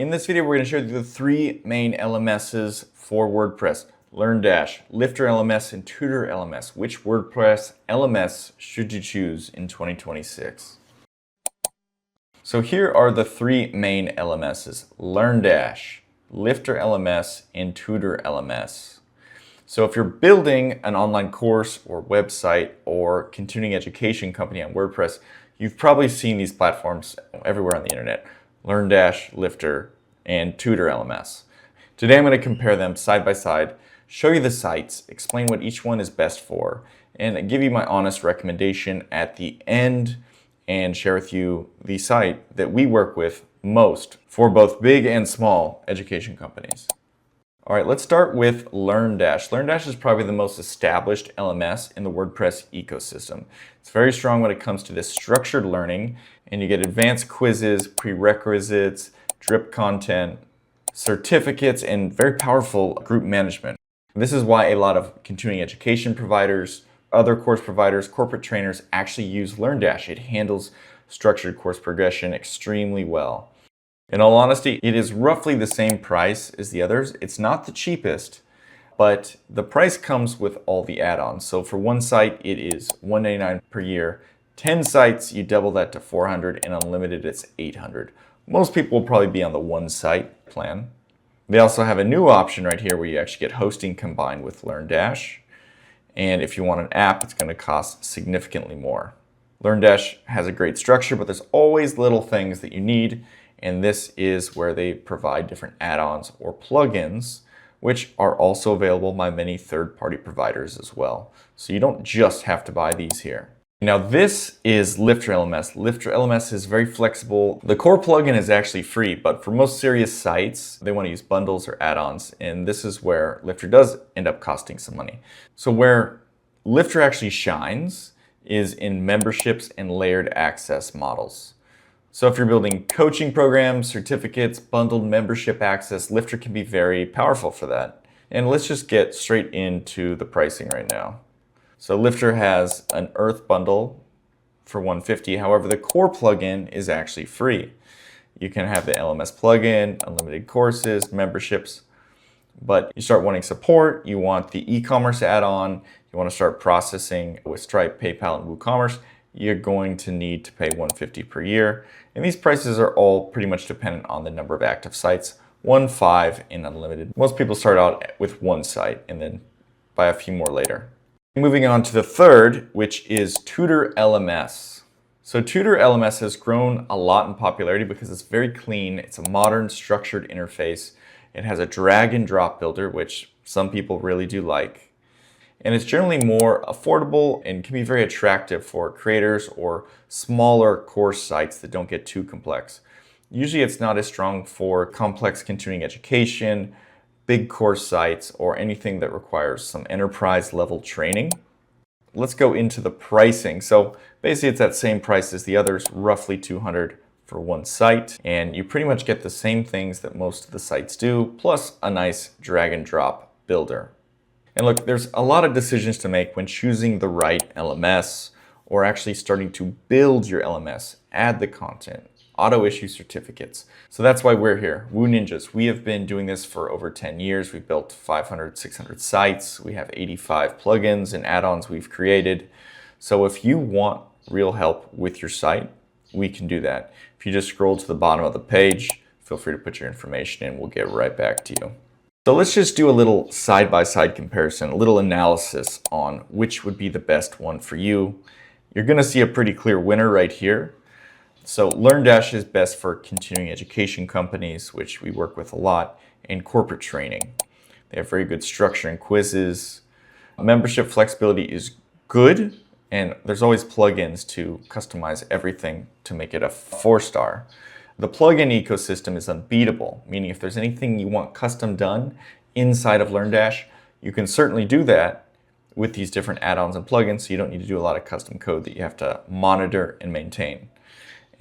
In this video, we're going to show you the three main LMSs for WordPress: LearnDash, LifterLMS, and TutorLMS. Which WordPress LMS should you choose in 2026? So here are the three main LMSs: LearnDash, LifterLMS, and TutorLMS. So if you're building an online course or website or continuing education company on WordPress, you've probably seen these platforms everywhere on the internet: LearnDash, Lifter, and TutorLMS. Today I'm going to compare them side by side, show you the sites, explain what each one is best for, and give you my honest recommendation at the end, and share with you the site that we work with most for both big and small education companies. All right, let's start with LearnDash. LearnDash is probably the most established LMS in the WordPress ecosystem. It's very strong when it comes to this structured learning, and you get advanced quizzes, prerequisites, drip content, certificates, and very powerful group management. This is why a lot of continuing education providers, other course providers, corporate trainers actually use LearnDash. It handles structured course progression extremely well. In all honesty, it is roughly the same price as the others. It's not the cheapest, but the price comes with all the add-ons. So for one site, it is $199 per year. 10 sites, you double that to $400, and unlimited, it's $800. Most people will probably be on the one site plan. They also have a new option right here where you actually get hosting combined with LearnDash. And if you want an app, it's going to cost significantly more. LearnDash has a great structure, but there's always little things that you need. And this is where they provide different add-ons or plugins, which are also available by many third-party providers as well. So you don't just have to buy these here. Now this is LifterLMS. LifterLMS is very flexible. The core plugin is actually free, but for most serious sites, they want to use bundles or add-ons. And this is where Lifter does end up costing some money. So where Lifter actually shines is in memberships and layered access models. So if you're building coaching programs, certificates, bundled membership access, Lifter can be very powerful for that. And let's just get straight into the pricing right now. So Lifter has an Earth bundle for $150. However, the core plugin is actually free. You can have the LMS plugin, unlimited courses, memberships, but you start wanting support, you want the e-commerce add-on, you want to start processing with Stripe, PayPal, and WooCommerce, you're going to need to pay $150 per year. And these prices are all pretty much dependent on the number of active sites, 1, 5, and unlimited. Most people start out with one site and then buy a few more later. Moving on to the third, which is TutorLMS. So TutorLMS has grown a lot in popularity because it's very clean. It's a modern structured interface. It has a drag and drop builder, which some people really do like. And it's generally more affordable and can be very attractive for creators or smaller course sites that don't get too complex. Usually it's not as strong for complex continuing education, big course sites, or anything that requires some enterprise level training. Let's go into the pricing. So basically it's that same price as the others, roughly $200 for one site. And you pretty much get the same things that most of the sites do, plus a nice drag and drop builder. And look, there's a lot of decisions to make when choosing the right LMS or actually starting to build your LMS, add the content, auto-issue certificates. So that's why we're here, Woo Ninjas. We have been doing this for over 10 years. We've built 500, 600 sites. We have 85 plugins and add-ons we've created. So if you want real help with your site, we can do that. If you just scroll to the bottom of the page, feel free to put your information in. We'll get right back to you. So let's just do a little side-by-side comparison, a little analysis on which would be the best one for you. You're going to see a pretty clear winner right here. So LearnDash is best for continuing education companies, which we work with a lot, and corporate training. They have very good structure and quizzes. Membership flexibility is good, and there's always plugins to customize everything to make it a 4-star. The plugin ecosystem is unbeatable, meaning if there's anything you want custom done inside of LearnDash, you can certainly do that with these different add-ons and plugins, so you don't need to do a lot of custom code that you have to monitor and maintain.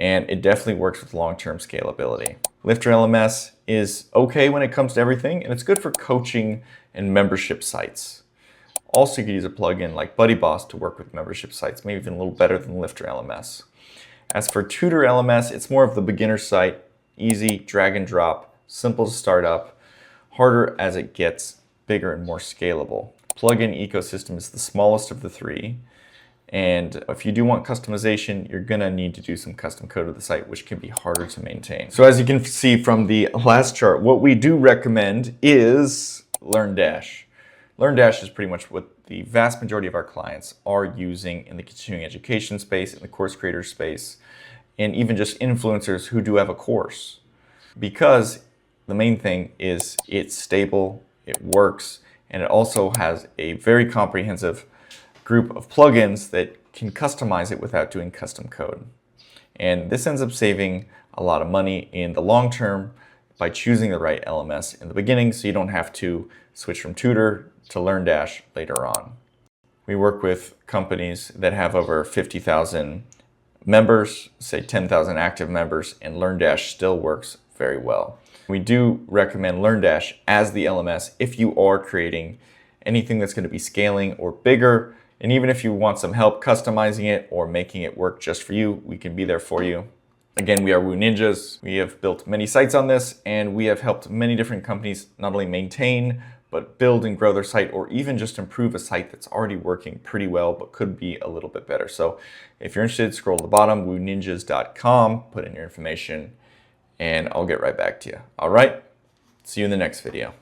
And it definitely works with long-term scalability. LifterLMS is okay when it comes to everything, and it's good for coaching and membership sites. Also, you could use a plugin like BuddyBoss to work with membership sites, maybe even a little better than LifterLMS. As for TutorLMS, it's more of the beginner site, easy, drag and drop, simple to start up, harder as it gets bigger and more scalable. Plugin ecosystem is the smallest of the three. And if you do want customization, you're gonna need to do some custom code of the site, which can be harder to maintain. So as you can see from the last chart, what we do recommend is LearnDash. LearnDash is pretty much what the vast majority of our clients are using in the continuing education space, in the course creator space, and even just influencers who do have a course. Because the main thing is it's stable, it works, and it also has a very comprehensive group of plugins that can customize it without doing custom code. And this ends up saving a lot of money in the long term by choosing the right LMS in the beginning, so you don't have to switch from Tutor to LearnDash later on. We work with companies that have over 50,000 members, say 10,000 active members, and LearnDash still works very well. We do recommend LearnDash as the LMS if you are creating anything that's going to be scaling or bigger. And even if you want some help customizing it or making it work just for you, we can be there for you. Again, we are Woo Ninjas. We have built many sites on this, and we have helped many different companies not only maintain, but build and grow their site, or even just improve a site that's already working pretty well, but could be a little bit better. So if you're interested, scroll to the bottom, wooninjas.com, put in your information, and I'll get right back to you. All right, see you in the next video.